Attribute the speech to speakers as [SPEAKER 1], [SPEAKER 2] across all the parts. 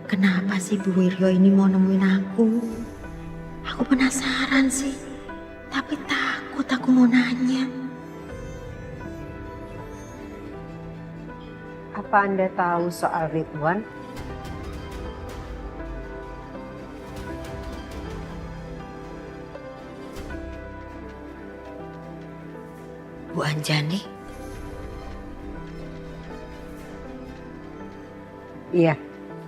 [SPEAKER 1] Kenapa sih Bu Wiryo ini mau nemuin aku? Aku penasaran sih, tapi takut aku mau nanya.
[SPEAKER 2] Apa Anda tahu soal Ridwan?
[SPEAKER 1] Bu Anjani,
[SPEAKER 2] Iya,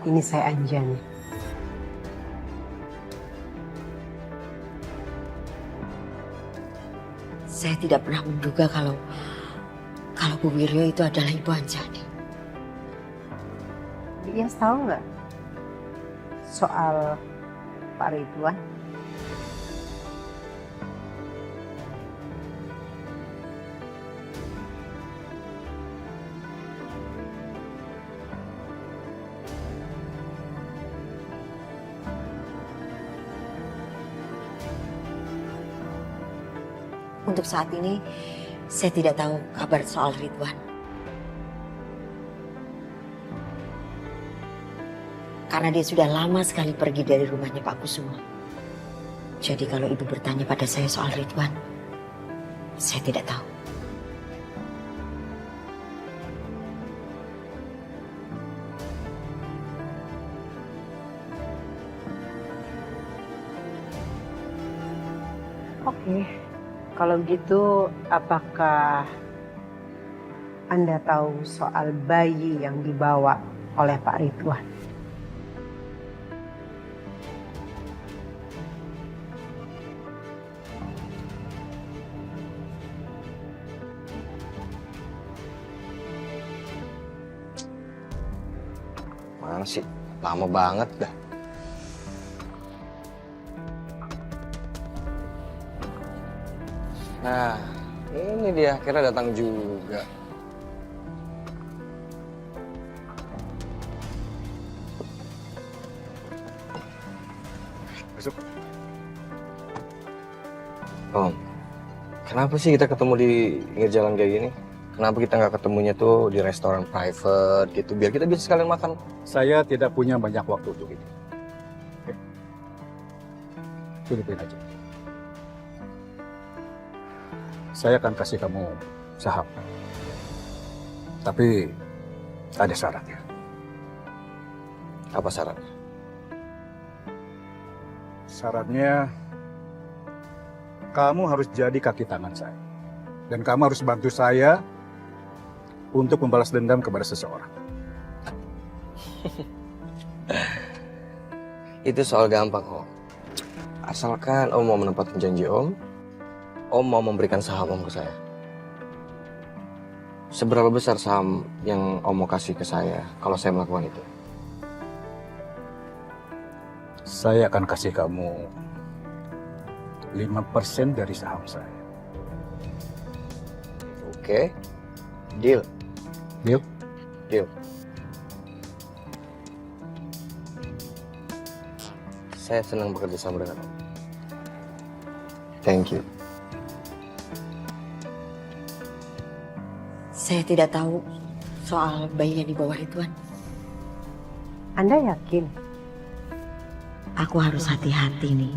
[SPEAKER 2] ini saya Anjani.
[SPEAKER 1] saya tidak pernah menduga kalau Bu Wiryo itu adalah Ibu Anjani.
[SPEAKER 2] Iya, tahu nggak soal Pak Ridwan?
[SPEAKER 1] Untuk saat ini, saya tidak tahu kabar soal Ridwan. Karena dia sudah lama sekali pergi dari rumahnya Pak Kusuma. Jadi kalau Ibu bertanya pada saya soal Ridwan, saya tidak tahu.
[SPEAKER 2] Oke, kalau gitu apakah Anda tahu soal bayi yang dibawa oleh Pak Ridwan?
[SPEAKER 3] Mana sih? Lama banget dah. Nah, ini dia akhirnya datang juga.
[SPEAKER 4] Masuk.
[SPEAKER 3] Om, kenapa sih kita ketemu di pinggir jalan kayak gini? Kenapa kita nggak ketemunya tuh di restoran private gitu, biar kita bisa sekalian makan?
[SPEAKER 4] Saya tidak punya banyak waktu untuk itu. Oke. Tungguin aja. Saya akan kasih kamu saham. Tapi ada syaratnya.
[SPEAKER 3] Apa syaratnya?
[SPEAKER 4] Syaratnya kamu harus jadi kaki tangan saya. Dan kamu harus bantu saya untuk membalas dendam kepada seseorang.
[SPEAKER 3] Itu soal gampang, Om. Asalkan Om mau menepati janji Om mau memberikan saham Om ke saya. Seberapa besar saham yang Om mau kasih ke saya kalau saya melakukan itu?
[SPEAKER 4] Saya akan kasih kamu 5% dari saham saya.
[SPEAKER 3] Oke, deal.
[SPEAKER 4] Deal?
[SPEAKER 3] Deal. Saya senang bekerja sama dengan Om. Thank you.
[SPEAKER 1] Saya tidak tahu soal bayi yang dibawa Ridwan.
[SPEAKER 2] Anda yakin?
[SPEAKER 1] Aku harus hati-hati nih.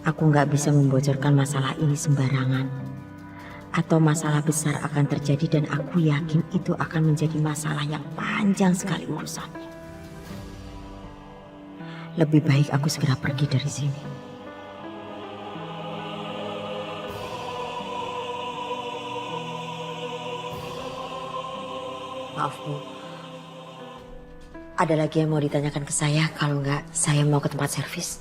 [SPEAKER 1] Aku nggak bisa membocorkan masalah ini sembarangan. Atau masalah besar akan terjadi dan aku yakin itu akan menjadi masalah yang panjang sekali urusannya. Lebih baik aku segera pergi dari sini. Maaf Bu, ada lagi yang mau ditanyakan ke saya? Kalau nggak, saya mau ke tempat servis.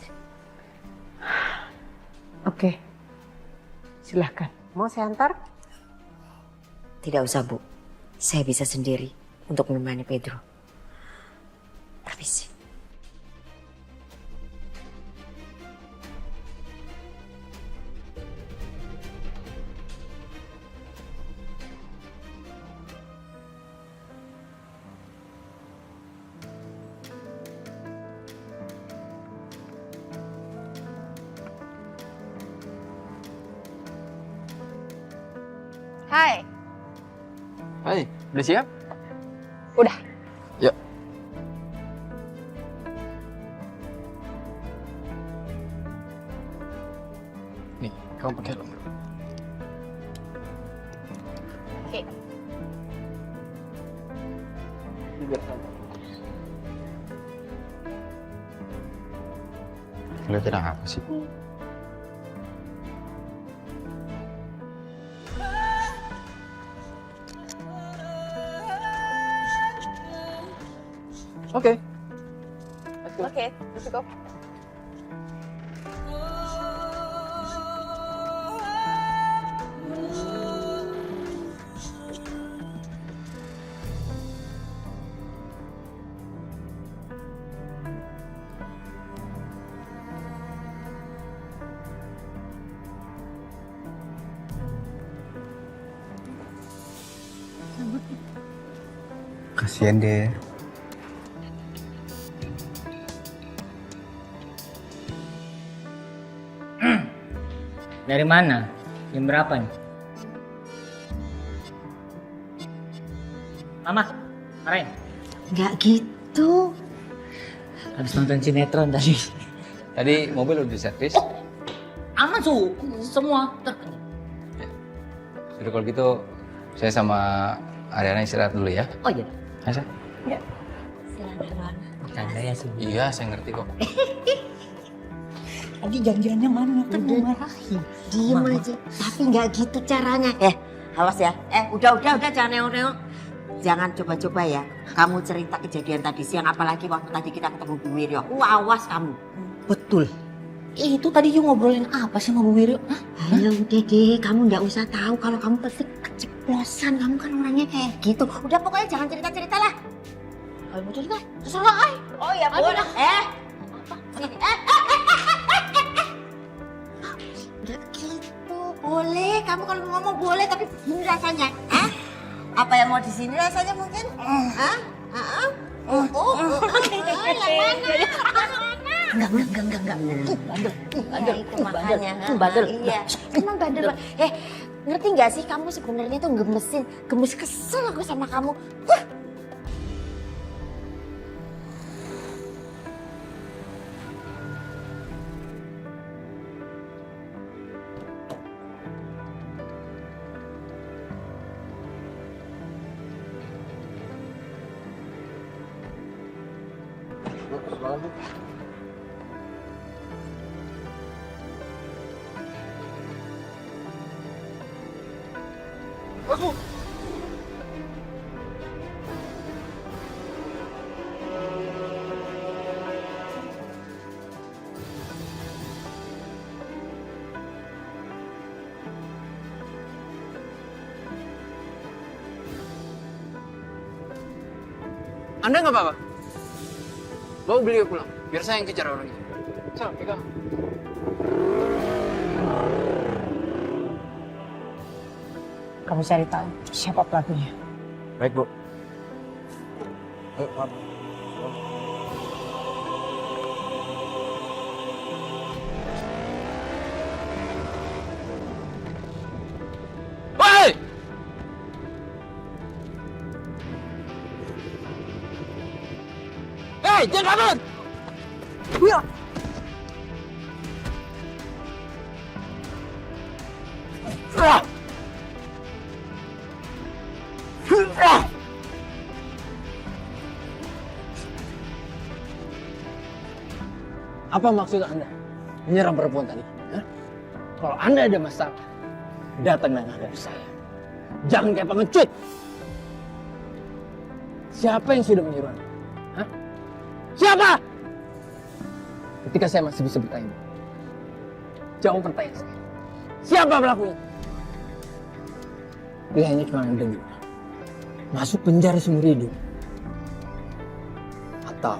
[SPEAKER 2] Oke, silahkan. Mau saya antar?
[SPEAKER 1] Tidak usah Bu, saya bisa sendiri untuk menemani Pedro. Permisi.
[SPEAKER 5] Hai,
[SPEAKER 6] Hai, udah siap?
[SPEAKER 5] udah.
[SPEAKER 3] Yuk. Nih, kamu pakai helm.
[SPEAKER 1] Oke.
[SPEAKER 3] Lihatin apa sih? Oke.
[SPEAKER 1] Oke, let's go.
[SPEAKER 3] Kasian deh.
[SPEAKER 5] Dari mana? Jam berapa nih? Mama, Karen,
[SPEAKER 1] Nggak gitu.
[SPEAKER 5] habis nonton sinetron tadi.
[SPEAKER 3] Tadi mobil udah diservis.
[SPEAKER 5] Aman su, semua.
[SPEAKER 3] Jadi kalau gitu saya sama Ariana istirahat dulu ya.
[SPEAKER 5] Oh iya,
[SPEAKER 3] Masa?
[SPEAKER 1] Silakan.
[SPEAKER 5] bercanda ya sih.
[SPEAKER 3] Iya, saya ngerti kok.
[SPEAKER 5] Tadi janjiannya mana? Kan mau marahin.
[SPEAKER 1] Diem
[SPEAKER 5] Mama.
[SPEAKER 1] aja. Tapi nggak gitu caranya. Awas ya. Udah jangan nengok-nengok. Jangan coba-coba ya. Kamu cerita kejadian tadi siang, apalagi waktu tadi kita ketemu Bu Wiryo. Awas kamu.
[SPEAKER 5] Betul. Itu tadi you ngobrolin apa sih sama Bu Wiryo? Hah?
[SPEAKER 1] Ayo udah deh, kamu nggak usah tahu kalau kamu pasti keceplosan. Kamu kan orangnya kayak gitu. Udah pokoknya jangan cerita-cerita lah.
[SPEAKER 5] Kalau mau cerita, terserah ay.
[SPEAKER 1] Oh ya
[SPEAKER 5] Aduh,
[SPEAKER 1] boleh. Sini. Nggak gitu. Boleh. Kamu kalau mau ngomong boleh, tapi ini rasanya. Apa yang mau di sini rasanya mungkin? Yang mana? Enggak.
[SPEAKER 5] Bandel.
[SPEAKER 1] Itu makanya.
[SPEAKER 5] Bandel.
[SPEAKER 1] Iya. Emang bandel. Ngerti nggak sih kamu sebenarnya tuh gemes kesel aku sama kamu.
[SPEAKER 6] Anda nggak apa-apa? Bawa beliau pulang, biar saya yang kejar orangnya. So, pegang.
[SPEAKER 2] Kamu cari tahu siapa pelakunya.
[SPEAKER 3] Baik, Bu.
[SPEAKER 6] Hei! Hei, jangan kabur! Apa maksud Anda menyerang perempuan tadi? Hah? Kalau Anda ada masalah, datang dan hadapi saya. Jangan kayak pengecut. Siapa yang sudah menyuruh Anda? Hah? Siapa? Ketika saya masih bisa bertanya, jawab pertanyaan saya. Siapa pelakunya? Pilihannya cuma Anda dua. Masuk penjara seumur hidup. Atau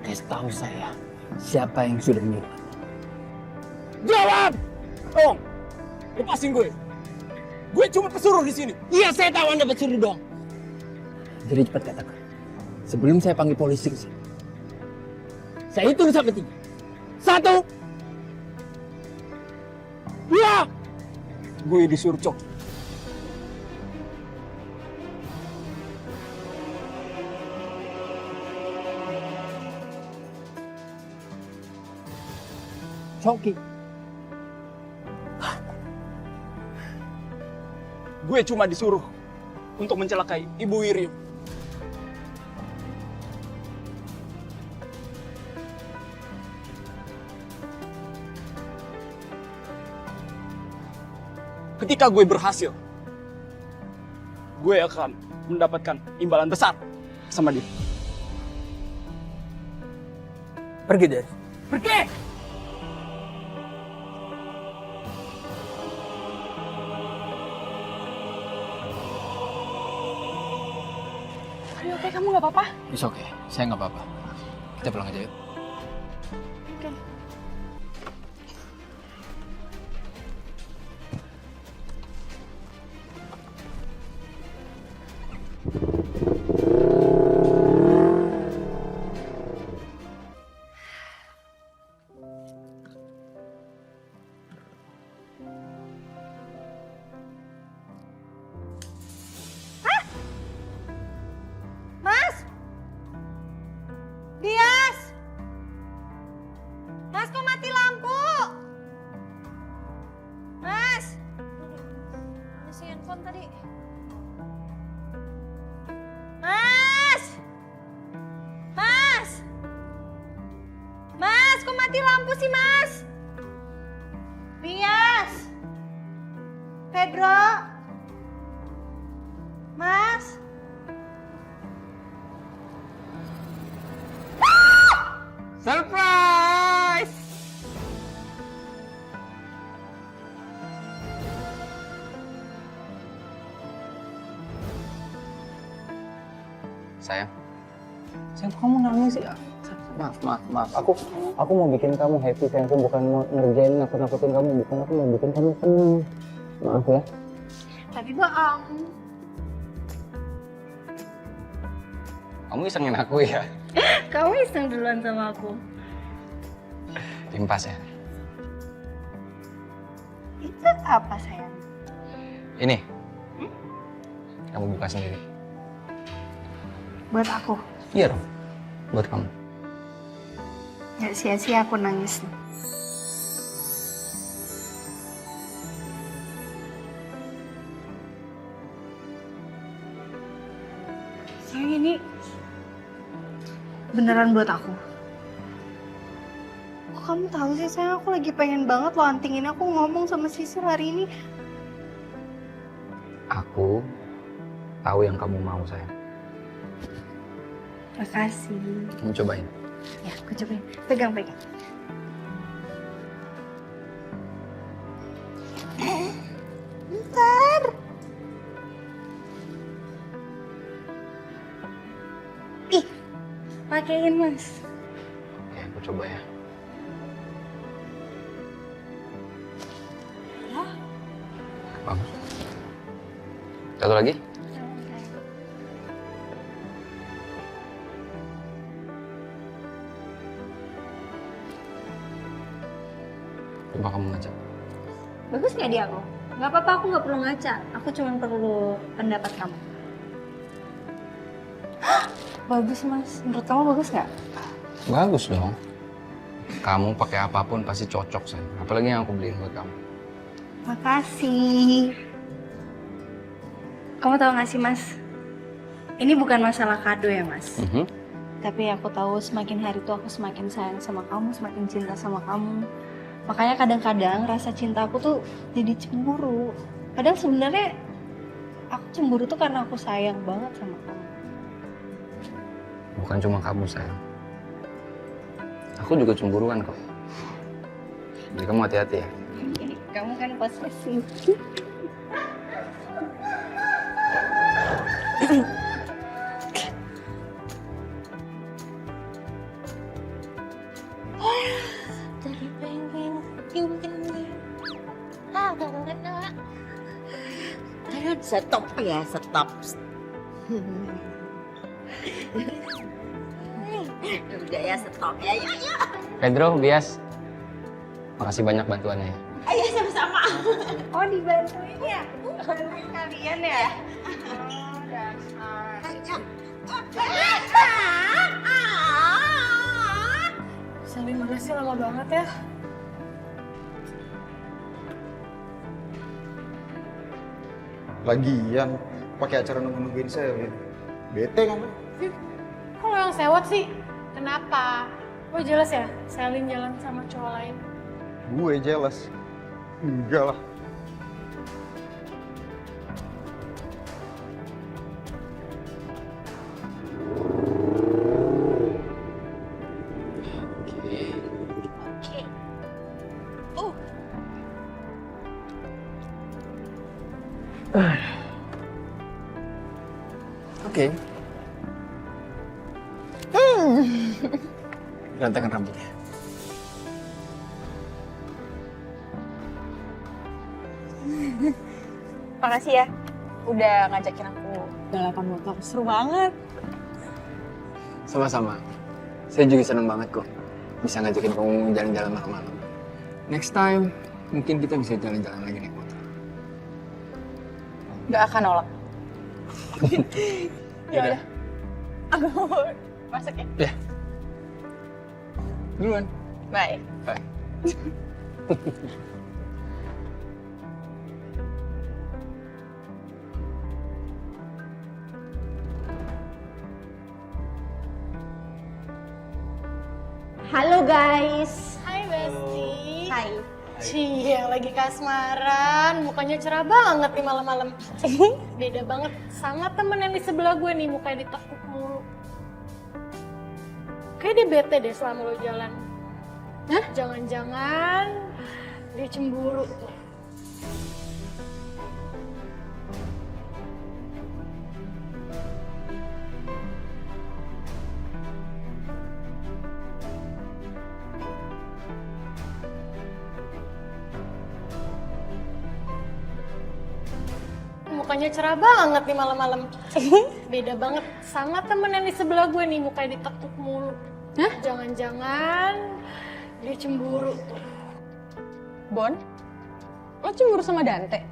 [SPEAKER 6] kasih tahu saya siapa yang sudah menyuruh Anda. Jawab! Oh, lepasin gue. Gue cuma pesuruh di sini. Iya, saya tahu Anda pesuruh dong. Jadi cepat katakan. Sebelum saya panggil polisi ke sini. Saya hitung sampai 3. 1. Iya. Gue disuruh cok. Coki. Gue cuma disuruh untuk mencelakai Ibu Wirim. Ketika gue berhasil, gue akan mendapatkan imbalan besar sama dia. Pergi deh. Pergi!
[SPEAKER 2] Oke, kamu nggak apa-apa?
[SPEAKER 6] It's okay, saya nggak apa-apa. Kita pulang aja yuk.
[SPEAKER 1] Mas! Bias! Mas, kok mati lampu? Mas! Ada si handphone tadi. Mas! Mas! Mas, kok mati lampu sih, Mas? Bias! Pedro! Mas!
[SPEAKER 6] Surprise!
[SPEAKER 3] Sayang,
[SPEAKER 2] Sayang, kamu nangis ya?
[SPEAKER 6] Maaf. Aku mau bikin kamu happy, sayang. Aku bukan mau ngerjain nakut-nakutin kamu, bukan. Aku mau bikin kamu senang. Maaf ya.
[SPEAKER 2] Tapi bohong.
[SPEAKER 3] kamu isengin aku ya?
[SPEAKER 2] Kamu iseng duluan sama aku.
[SPEAKER 3] Timpas ya?
[SPEAKER 2] Itu apa, sayang?
[SPEAKER 3] Ini. Kamu buka sendiri.
[SPEAKER 2] Buat aku.
[SPEAKER 3] Iya dong. Buat kamu.
[SPEAKER 2] Gak sia-sia aku nangis. Sayang, ini beneran buat aku. Kok kamu tahu sih, sayang? Aku lagi pengen banget lo antingin aku ngomong sama Sisil hari ini.
[SPEAKER 3] Aku tahu yang kamu mau, sayang.
[SPEAKER 2] Makasih.
[SPEAKER 3] Kamu cobain.
[SPEAKER 2] Ya, aku cobain. Pegang. Bentar. Ih, pakein, Mas.
[SPEAKER 3] Oke, aku coba ya. Bagus. Satu lagi? Coba kamu ngajak.
[SPEAKER 2] Bagus nggak di aku? Nggak apa-apa, aku nggak perlu ngaca. Aku cuma perlu pendapat kamu. Bagus, Mas. Menurut kamu bagus nggak?
[SPEAKER 3] Bagus dong. Kamu pakai apapun pasti cocok, sayang. Apalagi yang aku beliin buat kamu.
[SPEAKER 2] Makasih. Kamu tahu nggak sih, Mas? Ini bukan masalah kado ya, Mas. Tapi aku tahu semakin hari tuh aku semakin sayang sama kamu, semakin cinta sama kamu. Makanya kadang-kadang rasa cinta aku tuh jadi cemburu. Padahal sebenarnya aku cemburu tuh karena aku sayang banget sama kamu.
[SPEAKER 3] Bukan cuma kamu, sayang. Aku juga cemburuan kok. Jadi kamu hati-hati ya.
[SPEAKER 2] Kamu kan posesif.
[SPEAKER 5] Dari pengen Ayo stop ya, stop. Udah ya, stop ya, yuk.
[SPEAKER 3] Pedro, Bias. Makasih banyak bantuannya ya.
[SPEAKER 5] Ayo sama-sama.
[SPEAKER 2] Oh, dibantuin ya? Bantuin kalian ya? Oh, dasar. Saling makasih lama banget ya.
[SPEAKER 4] Lagian pakai acara nungguin saya, Vin. Bete kan?
[SPEAKER 7] Kok lo yang sewot sih? Kenapa? Lo jelas ya, Selin jalan sama cowok lain?
[SPEAKER 4] Gue jealous. Enggak lah.
[SPEAKER 6] Oke. Berantakan rambutnya.
[SPEAKER 2] Makasih ya, udah ngajakin aku balapan motor. Seru banget.
[SPEAKER 6] Sama-sama. Saya juga seneng banget kok bisa ngajakin kamu jalan-jalan malam-malam. Next time, mungkin kita bisa jalan-jalan lagi naik motor.
[SPEAKER 2] Gak akan nolak.
[SPEAKER 6] Yaudah.
[SPEAKER 2] Aku masuk ya.
[SPEAKER 6] Ya. Duluan.
[SPEAKER 2] Bye.
[SPEAKER 6] Bye.
[SPEAKER 5] Halo guys.
[SPEAKER 7] Hai Besti.
[SPEAKER 5] Hai.
[SPEAKER 7] Cie, lagi kasmaran, mukanya cerah banget nih malam-malam. Beda banget sama temen yang di sebelah gue nih, mukanya ditekuk mulu. Kayak dia bete deh selama lo jalan. Hah? Jangan-jangan dia cemburu tuh. Mukanya cerah banget nih malam-malam. Beda banget sama temen yang di sebelah gue nih, mukanya ditekuk mulu. Hah? Jangan-jangan dia cemburu tuh.
[SPEAKER 2] Bon, lo cemburu sama Dante?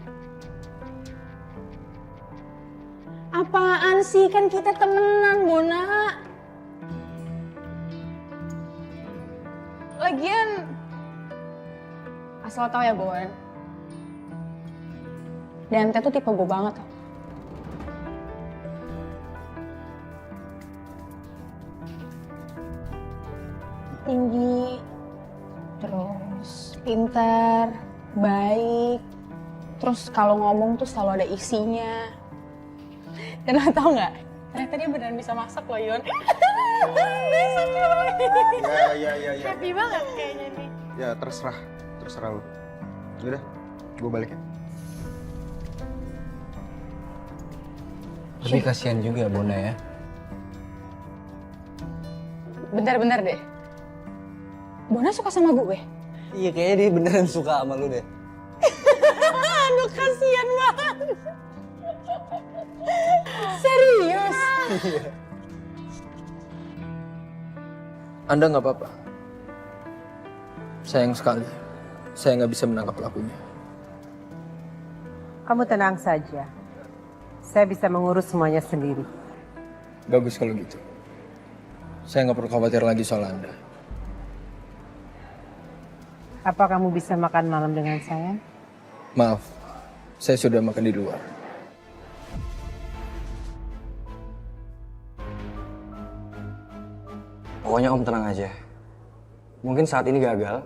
[SPEAKER 5] Apaan sih, kan kita temenan, Bona.
[SPEAKER 2] Lagian, asal lo tau ya Bon, Dante tuh tipe gue banget. Tinggi, terus pintar, baik, terus kalau ngomong tuh selalu ada isinya. Dan lo tau nggak? Ternyata dia beneran bisa masak loh, Yon.
[SPEAKER 4] Ya.
[SPEAKER 7] Happy banget kayaknya nih.
[SPEAKER 4] Ya terserah lo. Yaudah, gue balik ya.
[SPEAKER 3] Tapi kasihan juga Bona ya.
[SPEAKER 2] Bentar deh. Bona suka sama gue?
[SPEAKER 3] Iya, kayaknya dia beneran suka sama lu deh.
[SPEAKER 2] Aduh, kasihan banget. Serius?
[SPEAKER 6] Anda nggak apa-apa. Sayang sekali, saya nggak bisa menangkap pelakunya.
[SPEAKER 8] Kamu tenang saja. Saya bisa mengurus semuanya sendiri.
[SPEAKER 6] Bagus kalau gitu. Saya nggak perlu khawatir lagi soal Anda.
[SPEAKER 8] Apa kamu bisa makan malam dengan saya?
[SPEAKER 6] Maaf, saya sudah makan di luar.
[SPEAKER 3] Pokoknya Om tenang aja. Mungkin saat ini gagal,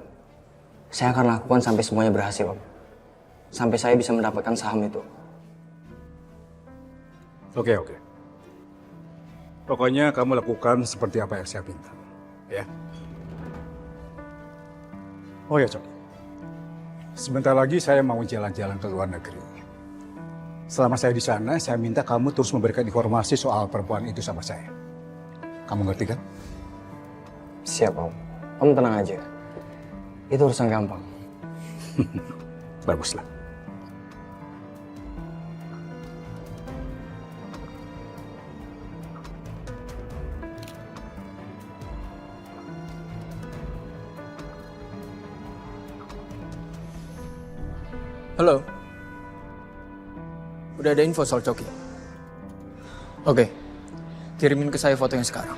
[SPEAKER 3] saya akan lakukan sampai semuanya berhasil Om. Sampai saya bisa mendapatkan saham itu.
[SPEAKER 4] Oke. Pokoknya kamu lakukan seperti apa yang saya minta. Ya. Oh ya, Cok. Sebentar lagi saya mau jalan-jalan ke luar negeri. Selama saya di sana, saya minta kamu terus memberikan informasi soal perempuan itu sama saya. Kamu ngerti kan?
[SPEAKER 3] Siap Om. Om tenang aja. Itu urusan gampang.
[SPEAKER 4] Baguslah.
[SPEAKER 6] Halo. Udah ada info soal Coki? Oke. Kirimin ke saya fotonya sekarang.